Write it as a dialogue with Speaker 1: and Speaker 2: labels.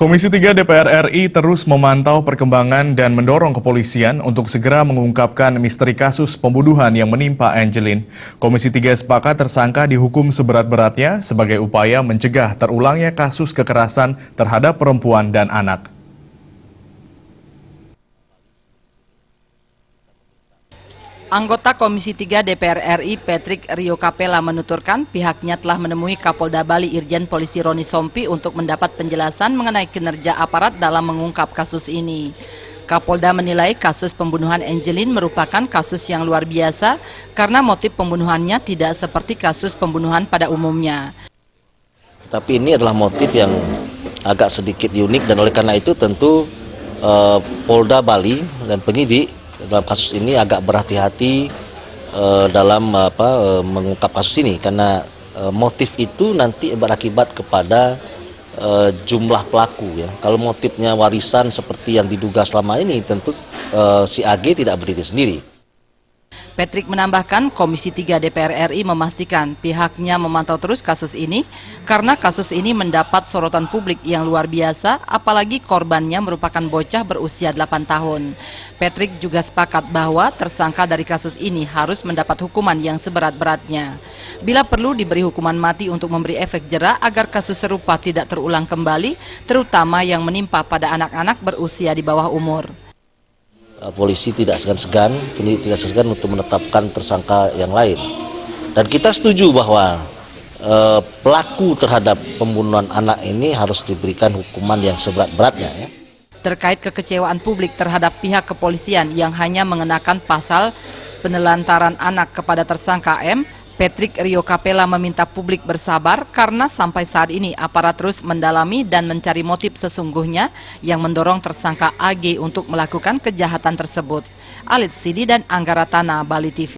Speaker 1: Komisi 3 DPR RI terus memantau perkembangan dan mendorong kepolisian untuk segera mengungkapkan misteri kasus pembunuhan yang menimpa Angelin. Komisi 3 sepakat tersangka dihukum seberat-beratnya sebagai upaya mencegah terulangnya kasus kekerasan terhadap perempuan dan anak.
Speaker 2: Anggota Komisi 3 DPR RI Patrick Rio Capella menuturkan pihaknya telah menemui Kapolda Bali Irjen Polisi Roni Sompi untuk mendapat penjelasan mengenai kinerja aparat dalam mengungkap kasus ini. Kapolda menilai kasus pembunuhan Angelin merupakan kasus yang luar biasa karena motif pembunuhannya tidak seperti kasus pembunuhan pada umumnya.
Speaker 3: Tapi ini adalah motif yang agak sedikit unik dan oleh karena itu tentu Polda Bali dan penyidik dalam kasus ini agak berhati-hati dalam mengungkap kasus ini karena motif itu nanti berakibat kepada jumlah pelaku ya. Kalau motifnya warisan seperti yang diduga selama ini tentu si AG tidak berdiri sendiri.
Speaker 2: Patrick menambahkan Komisi 3 DPR RI memastikan pihaknya memantau terus kasus ini karena kasus ini mendapat sorotan publik yang luar biasa apalagi korbannya merupakan bocah berusia 8 tahun. Patrick juga sepakat bahwa tersangka dari kasus ini harus mendapat hukuman yang seberat-beratnya. Bila perlu diberi hukuman mati untuk memberi efek jera agar kasus serupa tidak terulang kembali, terutama yang menimpa pada anak-anak berusia di bawah umur.
Speaker 3: Polisi tidak segan-segan, penyidik tidak segan untuk menetapkan tersangka yang lain. Dan kita setuju bahwa pelaku terhadap pembunuhan anak ini harus diberikan hukuman yang seberat-beratnya. Ya.
Speaker 2: Terkait kekecewaan publik terhadap pihak kepolisian yang hanya mengenakan pasal penelantaran anak kepada tersangka M, Patrick Rio Capella meminta publik bersabar karena sampai saat ini aparat terus mendalami dan mencari motif sesungguhnya yang mendorong tersangka AG untuk melakukan kejahatan tersebut. Alit Sidi dan Anggaratana, Bali TV.